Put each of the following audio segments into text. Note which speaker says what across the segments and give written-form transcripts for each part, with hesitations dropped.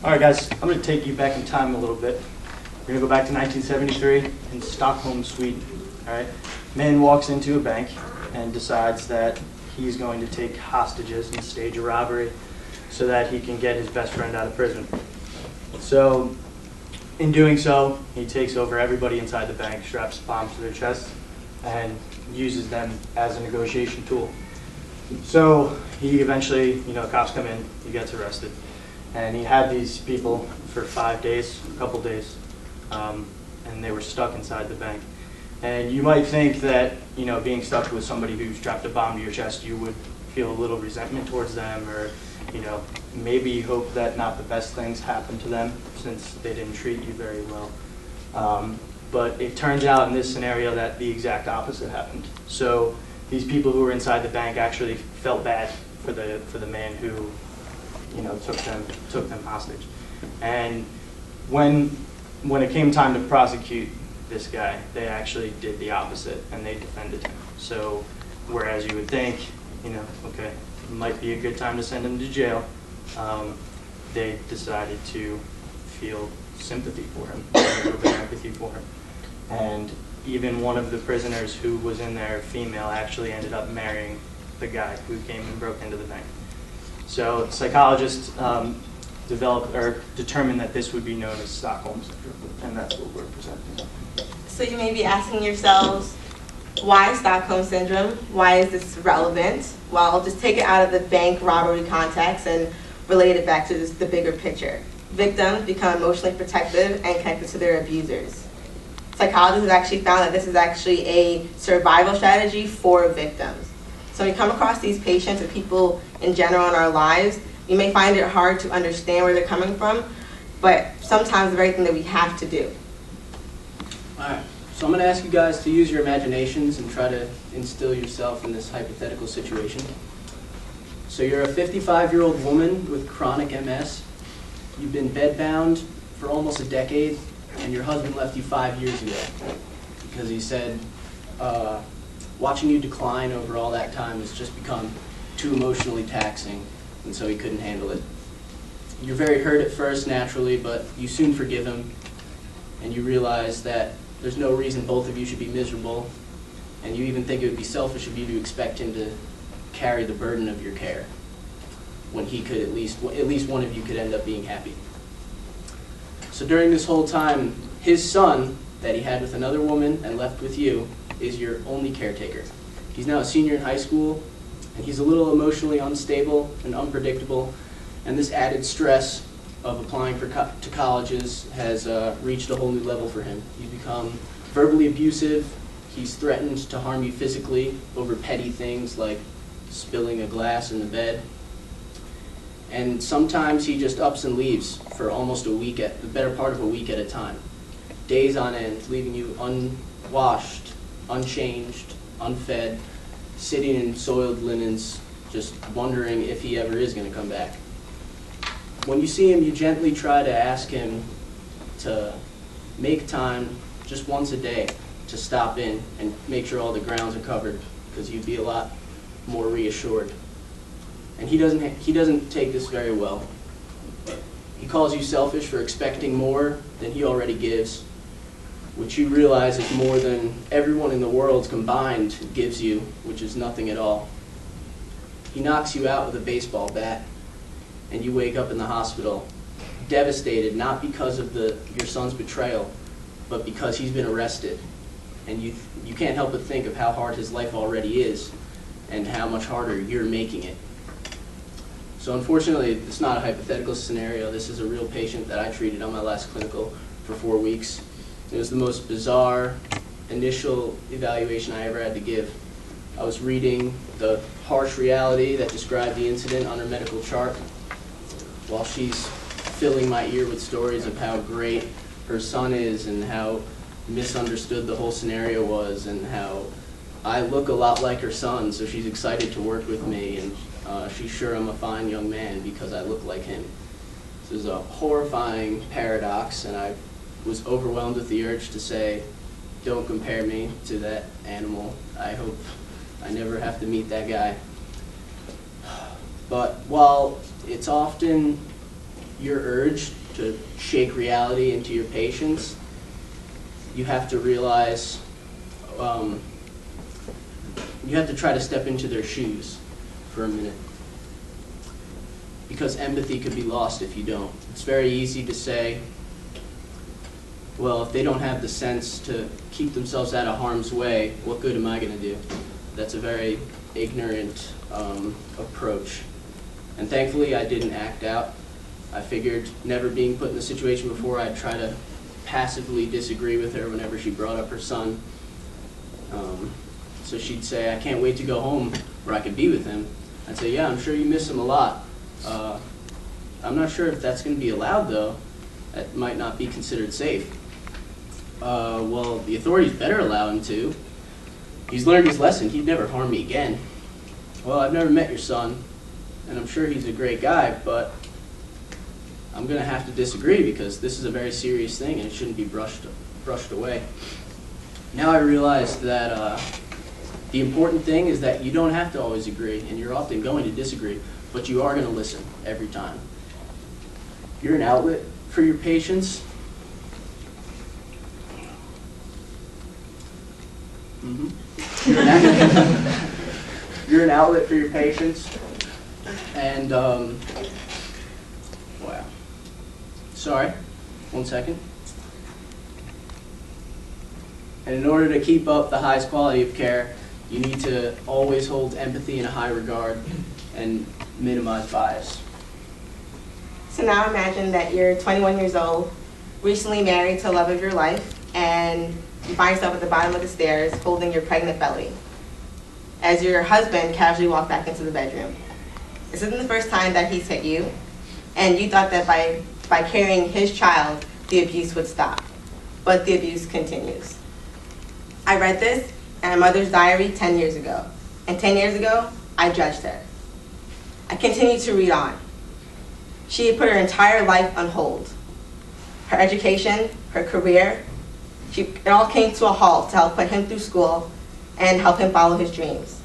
Speaker 1: All right, guys, I'm going to take you back in time a little bit. We're going to go back to 1973 in Stockholm, Sweden. All right, man walks into a bank and decides that he's going to take hostages and stage a robbery so that he can get his best friend out of prison. So, in doing so, he takes over everybody inside the bank, straps bombs to their chest, and uses them as a negotiation tool. So he eventually, cops come in, he gets arrested. And he had these people for 5 days, a couple days, and they were stuck inside the bank. And you might think that, being stuck with somebody who strapped a bomb to your chest, you would feel a little resentment towards them, or, maybe hope that not the best things happen to them since they didn't treat you very well. But it turns out in this scenario that the exact opposite happened. So these people who were inside the bank actually felt bad for the man who, took them hostage. And when it came time to prosecute this guy, they actually did the opposite and they defended him. So whereas you would think, okay, it might be a good time to send him to jail, they decided to feel sympathy for him, a little bit of empathy for him. And even one of the prisoners who was in there, female, actually ended up marrying the guy who came and broke into the bank. So psychologists determined that this would be known as Stockholm syndrome, and that's what we're presenting.
Speaker 2: So you may be asking yourselves, why Stockholm syndrome? Why is this relevant? Well, just take it out of the bank robbery context and relate it back to the bigger picture. Victims become emotionally protective and connected to their abusers. Psychologists have actually found that this is actually a survival strategy for victims. So when you come across these patients or people in general in our lives, you may find it hard to understand where they're coming from, but sometimes the very thing that we have to do.
Speaker 3: All right, so I'm going to ask you guys to use your imaginations and try to instill yourself in this hypothetical situation. So you're a 55-year-old woman with chronic MS. You've been bedbound for almost a decade, and your husband left you 5 years ago because he said watching you decline over all that time has just become too emotionally taxing, and so he couldn't handle it. You're very hurt at first, naturally, but you soon forgive him, and you realize that there's no reason both of you should be miserable, and you even think it would be selfish of you to expect him to carry the burden of your care when he could at least one of you could end up being happy. So during this whole time, his son that he had with another woman and left with you is your only caretaker. He's now a senior in high school, and he's a little emotionally unstable and unpredictable, and this added stress of applying to colleges has reached a whole new level for him. He's become verbally abusive. He's threatened to harm you physically over petty things like spilling a glass in the bed. And sometimes he just ups and leaves for almost the better part of a week at a time. Days on end, leaving you unwashed, unchanged, unfed, sitting in soiled linens, just wondering if he ever is going to come back. When you see him, you gently try to ask him to make time just once a day to stop in and make sure all the grounds are covered, because you'd be a lot more reassured. And he doesn't take this very well. He calls you selfish for expecting more than he already gives, which you realize is more than everyone in the world combined gives you, which is nothing at all. He knocks you out with a baseball bat, and you wake up in the hospital, devastated, not because of your son's betrayal, but because he's been arrested. And you can't help but think of how hard his life already is, and how much harder you're making it. So unfortunately, it's not a hypothetical scenario. This is a real patient that I treated on my last clinical for 4 weeks. It was the most bizarre initial evaluation I ever had to give. I was reading the harsh reality that described the incident on her medical chart while she's filling my ear with stories of how great her son is and how misunderstood the whole scenario was and how I look a lot like her son, so she's excited to work with me, and she's sure I'm a fine young man because I look like him. This is a horrifying paradox, and I was overwhelmed with the urge to say, don't compare me to that animal. I hope I never have to meet that guy. But while it's often your urge to shake reality into your patients, you have to realize, you have to try to step into their shoes for a minute. Because empathy could be lost if you don't. It's very easy to say, well, if they don't have the sense to keep themselves out of harm's way, what good am I going to do? That's a very ignorant approach. And thankfully, I didn't act out. I figured, never being put in the situation before, I'd try to passively disagree with her whenever she brought up her son. So she'd say, I can't wait to go home where I could be with him. I'd say, yeah, I'm sure you miss him a lot. I'm not sure if that's going to be allowed, though. That might not be considered safe. Well, the authorities better allow him to. He's learned his lesson. He'd never harm me again. Well, I've never met your son, and I'm sure he's a great guy, but I'm going to have to disagree because this is a very serious thing and it shouldn't be brushed away. Now I realize that the important thing is that you don't have to always agree, and you're often going to disagree, but you are going to listen every time. You're an outlet for your patients. You're an outlet for your patients, and wow. Sorry, 1 second. And in order to keep up the highest quality of care, you need to always hold empathy in a high regard and minimize bias.
Speaker 2: So now imagine that you're 21 years old, recently married to the love of your life, and you find yourself at the bottom of the stairs holding your pregnant belly as your husband casually walked back into the bedroom. This isn't the first time that he's hit you, and you thought that by carrying his child, the abuse would stop. But the abuse continues. I read this in my mother's diary 10 years ago, and 10 years ago, I judged her. I continued to read on. She had put her entire life on hold. Her education, her career, it all came to a halt to help put him through school and help him follow his dreams.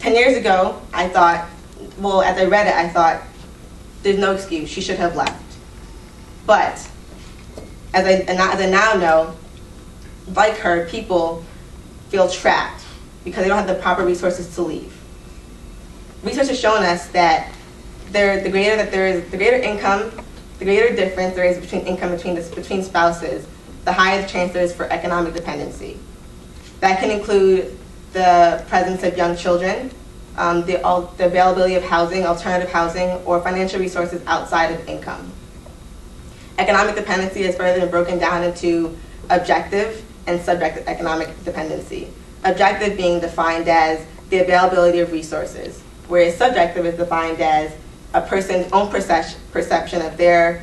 Speaker 2: 10 years ago, I thought, well, as I read it, I thought, there's no excuse, she should have left. But, as I now know, like her, people feel trapped because they don't have the proper resources to leave. Research has shown us that the greater income, the greater difference there is between income between spouses, the higher the chance there is for economic dependency. That can include the presence of young children, the availability of housing, alternative housing, or financial resources outside of income. Economic dependency has further been broken down into objective and subjective economic dependency. Objective being defined as the availability of resources, whereas subjective is defined as a person's own perception of their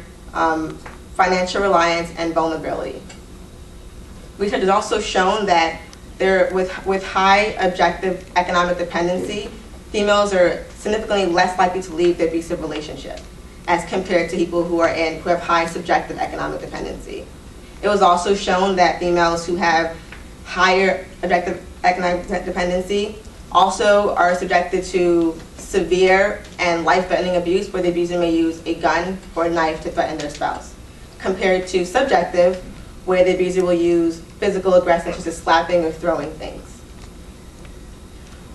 Speaker 2: financial reliance and vulnerability. Research has also shown that with high objective economic dependency, females are significantly less likely to leave their abusive relationship as compared to people who have high subjective economic dependency. It was also shown that females who have higher objective economic dependency also are subjected to severe and life-threatening abuse where the abuser may use a gun or a knife to threaten their spouse, compared to subjective where the abuser will use physical aggression such as slapping or throwing things.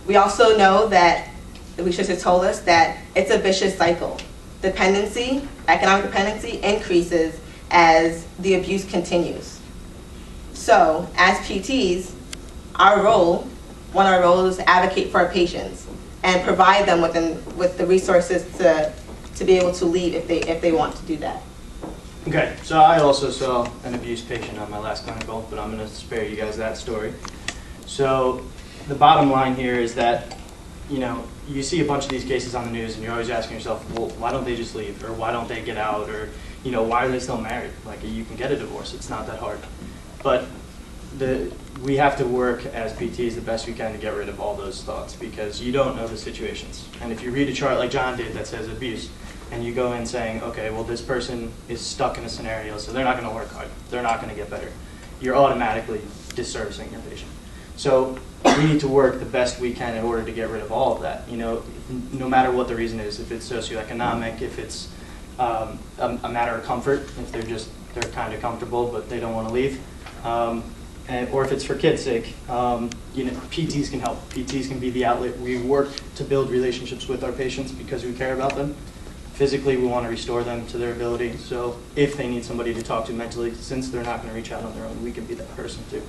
Speaker 2: We also know that the research has told us that it's a vicious cycle. Dependency, economic dependency, increases as the abuse continues. So, as PTs, one of our roles is to advocate for our patients and provide them with the resources to be able to leave if they want to do that.
Speaker 1: Okay, so I also saw an abuse patient on my last clinical, but I'm going to spare you guys that story. So the bottom line here is that, you see a bunch of these cases on the news and you're always asking yourself, well, why don't they just leave? Or why don't they get out? Or, why are they still married? Like, you can get a divorce, it's not that hard. But we have to work as PTs the best we can to get rid of all those thoughts because you don't know the situations. And if you read a chart like John did that says abuse, and you go in saying, okay, well, this person is stuck in a scenario, so they're not going to work hard. They're not going to get better. You're automatically disservicing your patient. So we need to work the best we can in order to get rid of all of that. No matter what the reason is, if it's socioeconomic, if it's a matter of comfort, if they're kind of comfortable but they don't want to leave. Or if it's for kids' sake, PTs can help. PTs can be the outlet. We work to build relationships with our patients because we care about them. Physically, we want to restore them to their ability. So if they need somebody to talk to mentally, since they're not going to reach out on their own, we can be that person too.